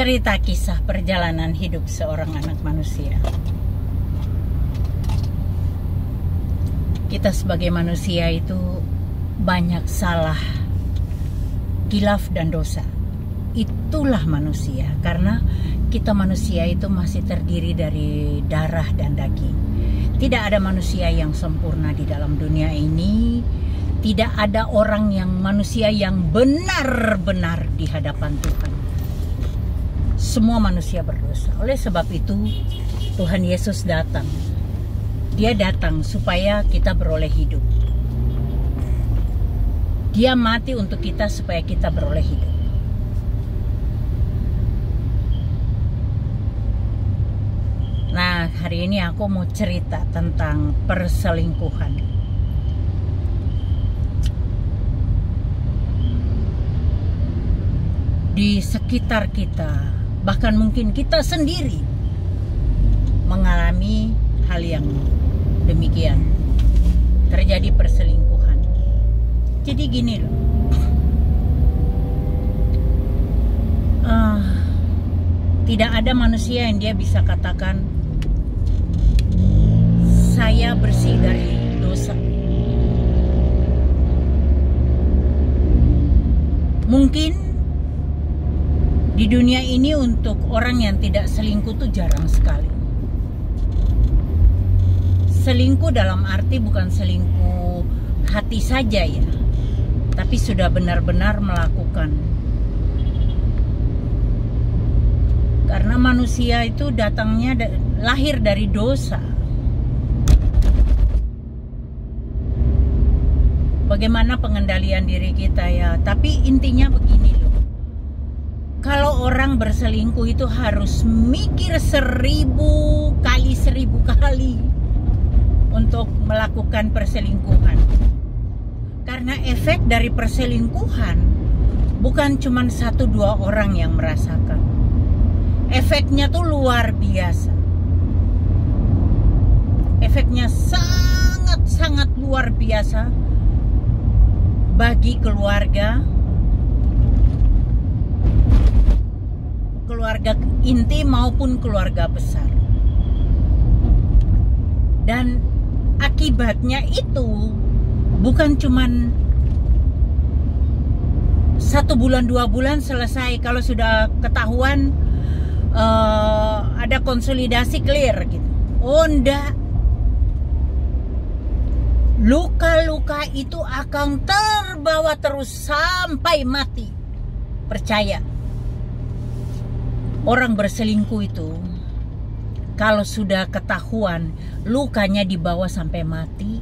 Cerita kisah perjalanan hidup seorang anak manusia. Kita sebagai manusia itu banyak salah, khilaf dan dosa. Itulah manusia, karena kita manusia itu masih terdiri dari darah dan daging. Tidak ada manusia yang sempurna di dalam dunia ini. Tidak ada orang yang manusia yang benar-benar di hadapan Tuhan. Semua manusia berdosa. Oleh sebab itu Tuhan Yesus datang. Dia datang supaya kita beroleh hidup. Dia mati untuk kita supaya kita beroleh hidup. Nah, hari ini aku mau cerita tentang perselingkuhan. Di sekitar kita, bahkan mungkin kita sendiri mengalami hal yang demikian. Terjadi perselingkuhan. Jadi gini loh, tidak ada manusia yang dia bisa katakan saya bersih dari dosa. Mungkin di dunia ini untuk orang yang tidak selingkuh tuh jarang sekali. Selingkuh dalam arti bukan selingkuh hati saja ya, tapi sudah benar-benar melakukan. Karena manusia itu datangnya lahir dari dosa. Bagaimana pengendalian diri kita ya? Tapi intinya begini loh. Kalau orang berselingkuh itu harus mikir 1000 kali untuk melakukan perselingkuhan. Karena efek dari perselingkuhan bukan cuma 1-2 orang yang merasakan. Efeknya tuh luar biasa. Efeknya sangat-sangat luar biasa bagi keluarga inti maupun keluarga besar. Dan akibatnya itu bukan cuman 1 bulan 2 bulan selesai. Kalau sudah ketahuan ada konsolidasi clear gitu. Oh enggak. Luka-luka itu akan terbawa terus sampai mati. Percaya. Orang berselingkuh itu kalau sudah ketahuan lukanya dibawa sampai mati.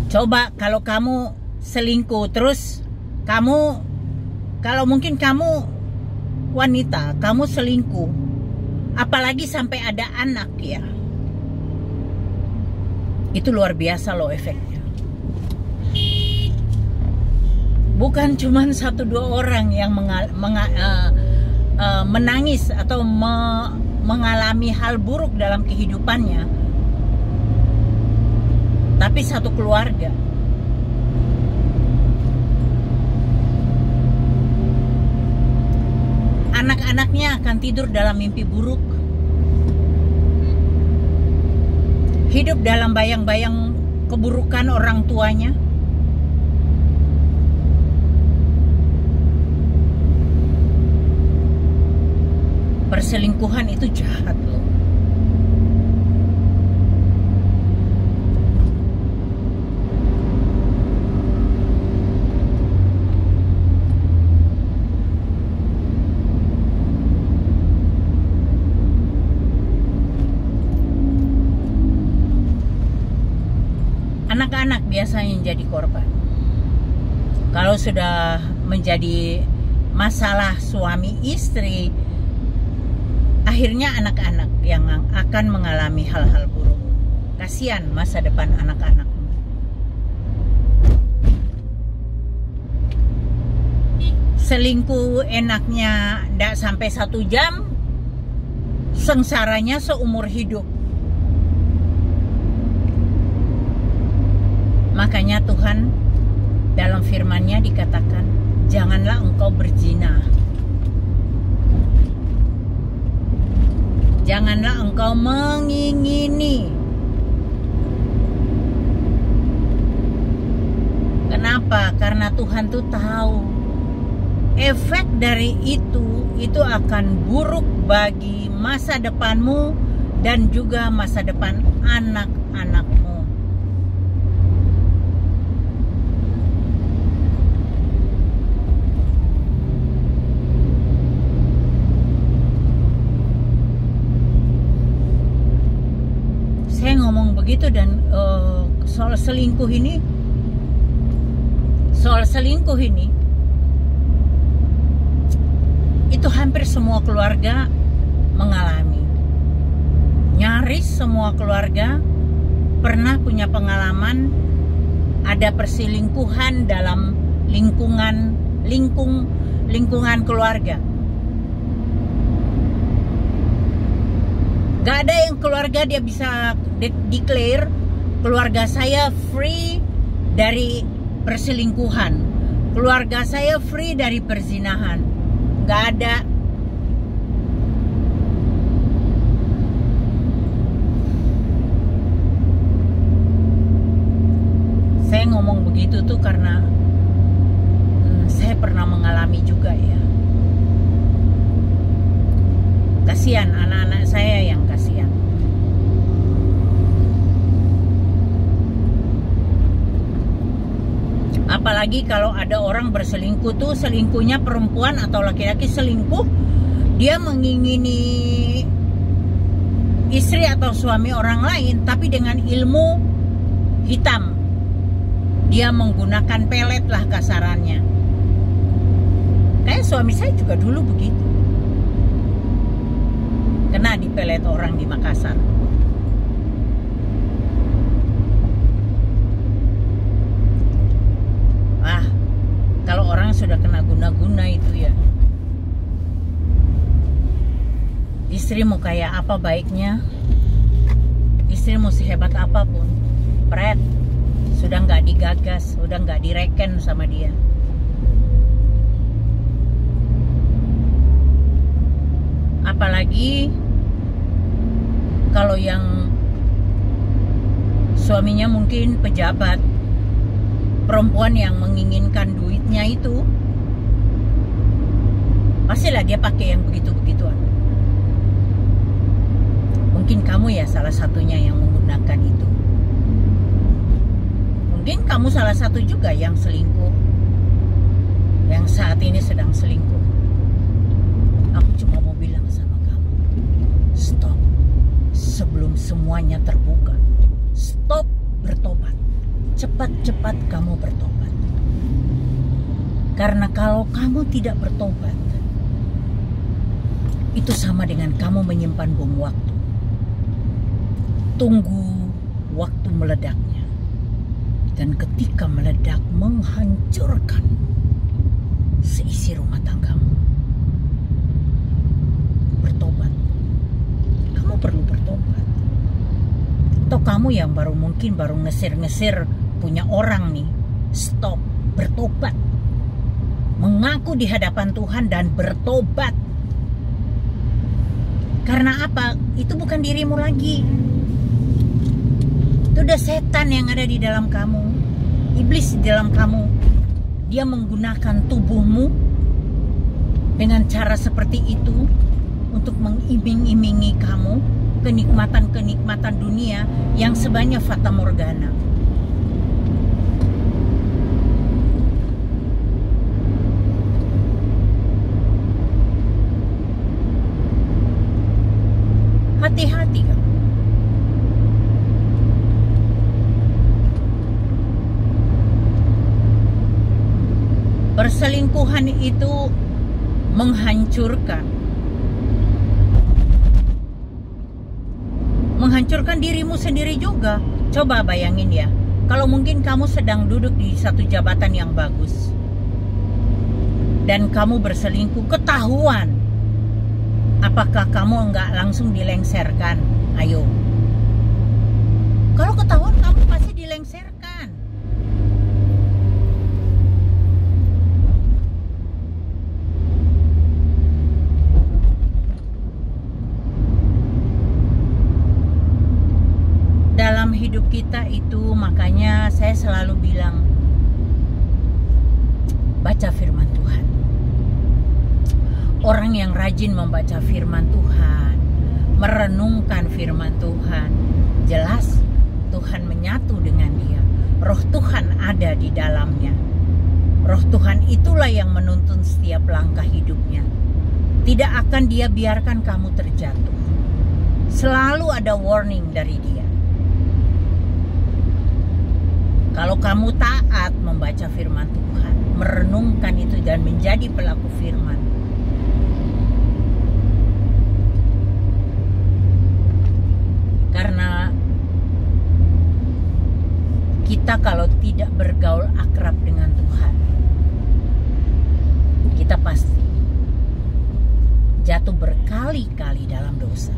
Coba kalau kamu selingkuh terus kamu, kalau mungkin kamu wanita, kamu selingkuh, apalagi sampai ada anak ya, itu luar biasa loh efeknya. Bukan cuma 1-2 orang yang menangis atau mengalami hal buruk dalam kehidupannya, tapi satu keluarga. Anak-anaknya akan tidur dalam mimpi buruk, hidup dalam bayang-bayang keburukan orang tuanya. Perselingkuhan itu jahat loh. Anak-anak biasanya yang jadi korban. Kalau sudah menjadi masalah suami istri, akhirnya anak-anak yang akan mengalami hal-hal buruk. Kasihan masa depan anak-anak. Selingkuh enaknya tidak sampai 1 jam, sengsaranya seumur hidup. Makanya Tuhan dalam firman-Nya dikatakan, janganlah engkau berzina. Janganlah engkau mengingini. Kenapa? Karena Tuhan tuh tahu efek dari itu akan buruk bagi masa depanmu dan juga masa depan anak-anakmu. Saya ngomong begitu dan soal selingkuh ini itu hampir semua keluarga mengalami. Nyaris semua keluarga pernah punya pengalaman ada perselingkuhan dalam lingkungan keluarga. Gak ada yang keluarga dia bisa declare keluarga saya free dari perselingkuhan, keluarga saya free dari perzinahan. Gak ada. Saya ngomong begitu tuh karena saya pernah mengalami juga ya. Kasihan anak-anak saya yang kasihan. Apalagi kalau ada orang berselingkuh tuh, selingkuhnya perempuan atau laki-laki selingkuh, dia mengingini istri atau suami orang lain tapi dengan ilmu hitam. Dia menggunakan pelet lah kasarannya. Kayak suami saya juga dulu begitu. Kena dipelet orang di Makassar. Kalau orang sudah kena guna-guna itu ya, istri mau kayak apa baiknya, istri mau sehebat apapun, pret, sudah nggak digagas, sudah nggak direken sama dia. Apalagi kalau yang suaminya mungkin pejabat, perempuan yang menginginkan duitnya itu, pastilah dia pakai yang begitu-begituan. Mungkin kamu ya salah satunya yang menggunakan itu. Mungkin kamu salah satu juga yang selingkuh, yang saat ini sedang selingkuh. Aku cuma mau bilang sama kamu, stop sebelum semuanya terbuka. Stop bertobat. Cepat-cepat kamu bertobat. Karena kalau kamu tidak bertobat, itu sama dengan kamu menyimpan bom waktu. Tunggu waktu meledaknya. Dan ketika meledak, menghancurkan seisi rumah tanggamu. Bertobat. Kamu perlu bertobat. Atau kamu yang mungkin baru ngesir-ngesir punya orang nih, stop, bertobat, mengaku di hadapan Tuhan dan bertobat. Karena apa? Itu bukan dirimu lagi, itu udah setan yang ada di dalam kamu, iblis di dalam kamu. Dia menggunakan tubuhmu dengan cara seperti itu untuk mengiming-imingi kamu kenikmatan-kenikmatan dunia yang sebenarnya fata morgana. Hati-hati kamu. Perselingkuhan itu menghancurkan dirimu sendiri juga. Coba bayangin ya, kalau mungkin kamu sedang duduk di satu jabatan yang bagus dan kamu berselingkuh, ketahuan, apakah kamu enggak langsung dilengserkan? Ayo, kalau ketahuan kamu pasti dilengserkan. Makanya saya selalu bilang, baca firman Tuhan. Orang yang rajin membaca firman Tuhan, merenungkan firman Tuhan, jelas Tuhan menyatu dengan dia. Roh Tuhan ada di dalamnya. Roh Tuhan itulah yang menuntun setiap langkah hidupnya. Tidak akan dia biarkan kamu terjatuh. Selalu ada warning dari dia. Kalau kamu taat membaca firman Tuhan, merenungkan itu dan menjadi pelaku firman, karena kita kalau tidak bergaul akrab dengan Tuhan, kita pasti jatuh berkali-kali dalam dosa.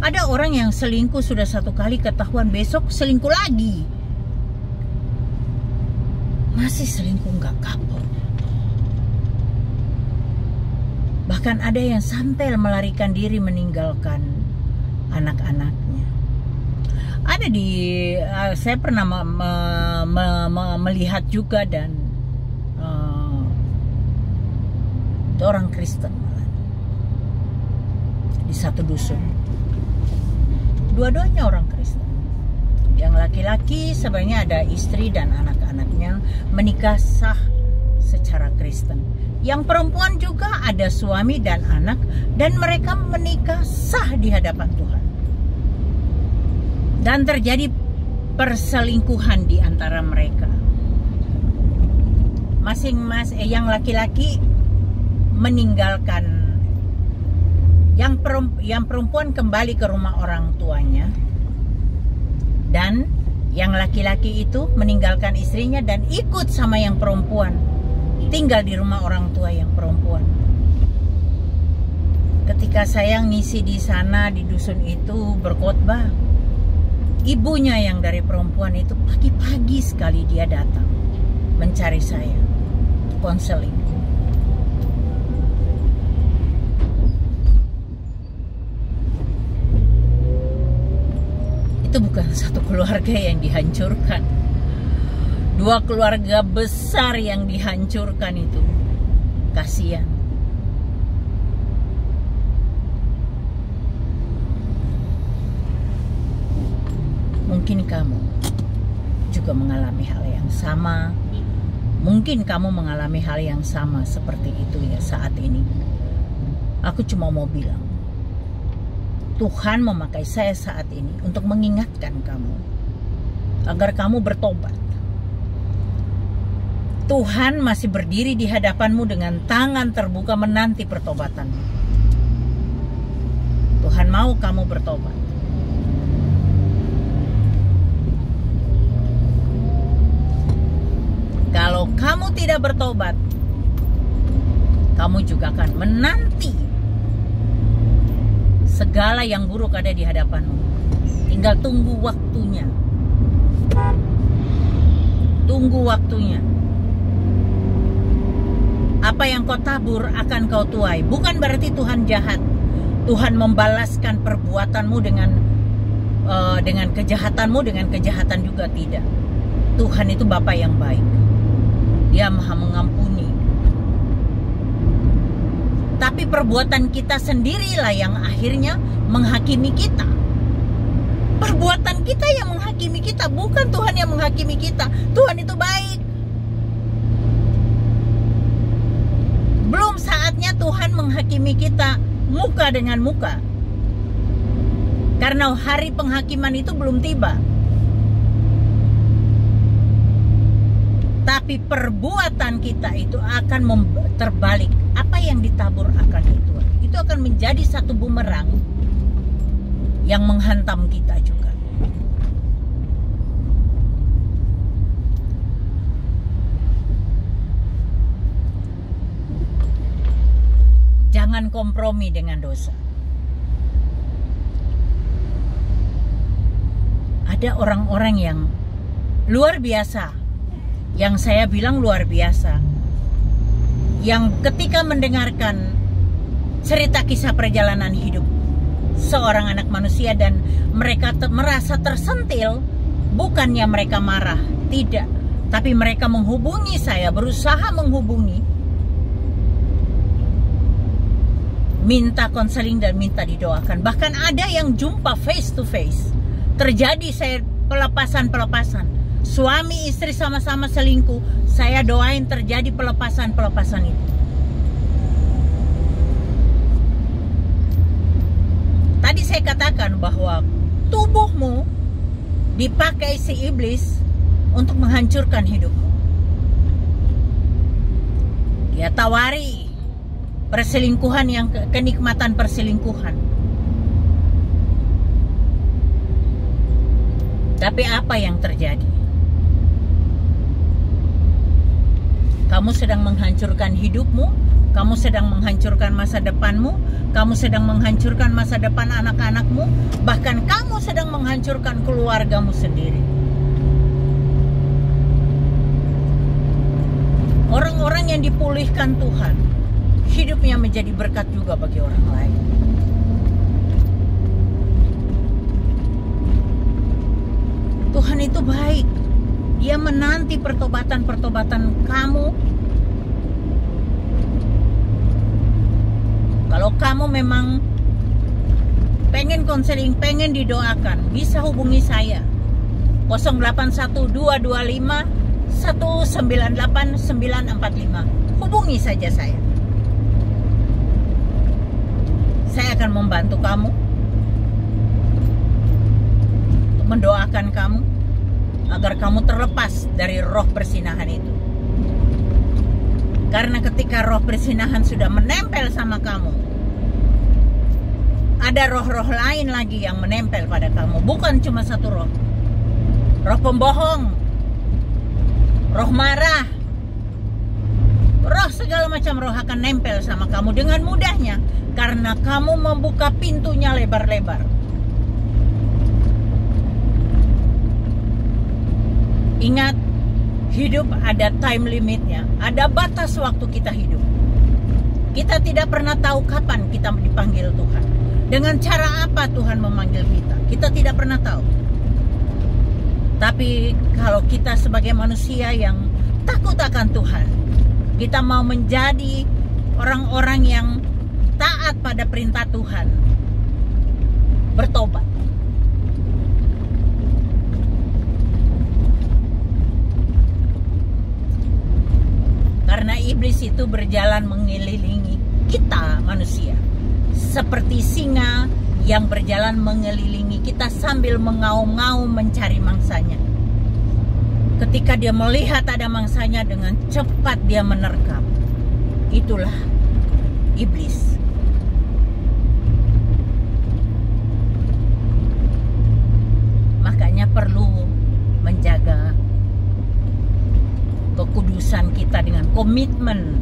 Ada orang yang selingkuh sudah 1 kali ketahuan, besok selingkuh lagi. Masih selingkuh nggak kapok. Bahkan ada yang sampai melarikan diri meninggalkan anak-anaknya. Ada saya pernah melihat juga, dan itu orang Kristen malah, di satu dusun. Dua-duanya orang Kristen. Yang laki-laki sebenarnya ada istri dan anak-anaknya, menikah sah secara Kristen. Yang perempuan juga ada suami dan anak, dan mereka menikah sah di hadapan Tuhan. Dan terjadi perselingkuhan di antara mereka. Yang laki-laki meninggalkan, yang perempuan kembali ke rumah orang tuanya, dan yang laki-laki itu meninggalkan istrinya dan ikut sama yang perempuan, tinggal di rumah orang tua yang perempuan. Ketika saya ngisi di sana di dusun itu berkhotbah, ibunya yang dari perempuan itu pagi-pagi sekali dia datang mencari saya, konseling. Itu bukan satu keluarga yang dihancurkan, 2 keluarga besar yang dihancurkan itu. Kasihan. Mungkin kamu juga mengalami hal yang sama. Mungkin kamu mengalami hal yang sama seperti itu ya saat ini. Aku cuma mau bilang, Tuhan memakai saya saat ini untuk mengingatkan kamu agar kamu bertobat. Tuhan masih berdiri di hadapanmu dengan tangan terbuka menanti pertobatanmu. Tuhan mau kamu bertobat. Kalau kamu tidak bertobat, kamu juga akan menanti segala yang buruk ada di hadapanmu. Tinggal tunggu waktunya. Tunggu waktunya. Apa yang kau tabur akan kau tuai. Bukan berarti Tuhan jahat. Tuhan membalaskan perbuatanmu dengan kejahatanmu dengan kejahatan juga, tidak. Tuhan itu Bapa yang baik. Dia Maha mengampuni. Tapi perbuatan kita sendirilah yang akhirnya menghakimi kita. Perbuatan kita yang menghakimi kita, bukan Tuhan yang menghakimi kita. Tuhan itu baik. Belum saatnya Tuhan menghakimi kita muka dengan muka. Karena hari penghakiman itu belum tiba. Tapi perbuatan kita itu akan terbalik. Apa yang ditabur akan itu akan menjadi satu bumerang yang menghantam kita juga. Jangan kompromi dengan dosa. Ada orang-orang yang luar biasa, yang saya bilang luar biasa, yang ketika mendengarkan cerita kisah perjalanan hidup seorang anak manusia dan mereka merasa tersentil, Bukannya mereka marah, tidak. Tapi mereka menghubungi saya, berusaha menghubungi, minta konseling dan minta didoakan. Bahkan ada yang jumpa face to face. Terjadi saya pelepasan. Suami istri sama-sama selingkuh. Saya doain terjadi pelepasan itu. Tadi saya katakan bahwa tubuhmu dipakai si iblis untuk menghancurkan hidupmu. Dia tawari perselingkuhan, yang kenikmatan perselingkuhan. Tapi apa yang terjadi? Kamu sedang menghancurkan hidupmu, kamu sedang menghancurkan masa depanmu, kamu sedang menghancurkan masa depan anak-anakmu, bahkan kamu sedang menghancurkan keluargamu sendiri. Orang-orang yang dipulihkan Tuhan, hidupnya menjadi berkat juga bagi orang lain. Tuhan itu baik. Dia menanti pertobatan kamu. Kalau kamu memang pengen konseling, pengen didoakan, bisa hubungi saya 081-225-198945. Hubungi saja saya. Saya akan membantu kamu, untuk mendoakan kamu agar kamu terlepas dari roh persinahan itu. Karena ketika roh persinahan sudah menempel sama kamu, ada roh-roh lain lagi yang menempel pada kamu. Bukan cuma satu roh. Roh pembohong, roh marah, roh segala macam roh akan nempel sama kamu dengan mudahnya. Karena kamu membuka pintunya lebar-lebar. Ingat, hidup ada time limitnya. Ada batas waktu kita hidup. Kita tidak pernah tahu kapan kita dipanggil Tuhan. Dengan cara apa Tuhan memanggil kita, kita tidak pernah tahu. Tapi kalau kita sebagai manusia yang takut akan Tuhan, kita mau menjadi orang-orang yang taat pada perintah Tuhan, bertobat. Karena iblis itu berjalan mengelilingi kita manusia, seperti singa yang berjalan mengelilingi kita sambil mengaum-ngaum mencari mangsanya. Ketika dia melihat ada mangsanya, dengan cepat dia menerkam. Itulah iblis. Makanya perlu menjaga kekudusan kita dengan komitmen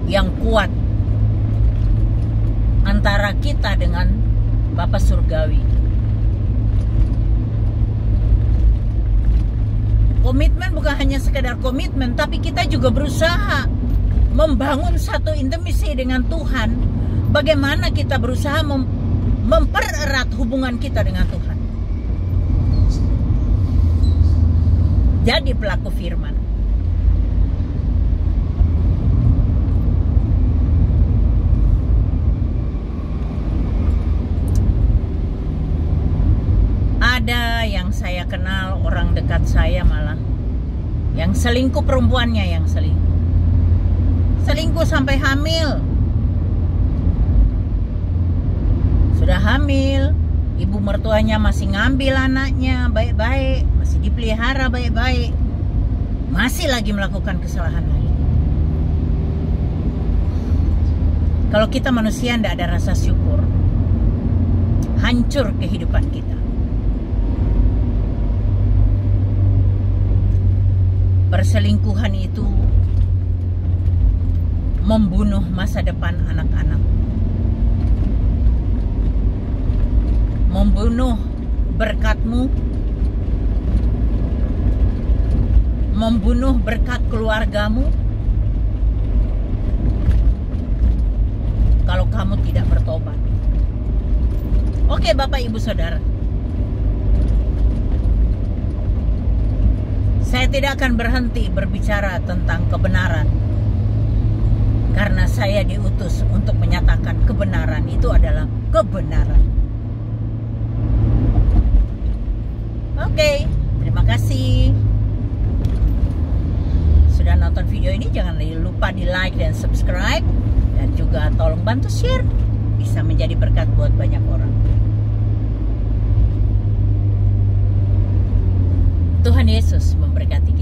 yang kuat antara kita dengan Bapa Surgawi. Komitmen bukan hanya sekedar komitmen, tapi kita juga berusaha membangun satu intimasi dengan Tuhan. Bagaimana kita berusaha mempererat hubungan kita dengan Tuhan. Jadi pelaku firman. Ada yang saya kenal, orang dekat saya malah, yang selingkuh, perempuannya yang selingkuh. Selingkuh sampai hamil. Sudah hamil, ibu mertuanya masih ngambil anaknya baik-baik, masih dipelihara baik-baik, masih lagi melakukan kesalahan lagi. Kalau kita manusia tidak ada rasa syukur, hancur kehidupan kita. Perselingkuhan itu membunuh masa depan anak-anak, membunuh berkatmu, membunuh berkat keluargamu kalau kamu tidak bertobat. Oke, Bapak Ibu Saudara, Saya tidak akan berhenti berbicara tentang kebenaran, karena saya diutus untuk menyatakan kebenaran itu adalah kebenaran. Oke, terima kasih sudah nonton video ini. Jangan lupa di like dan subscribe, dan juga tolong bantu share, bisa menjadi berkat buat banyak orang. Tuhan Yesus memberkati kita.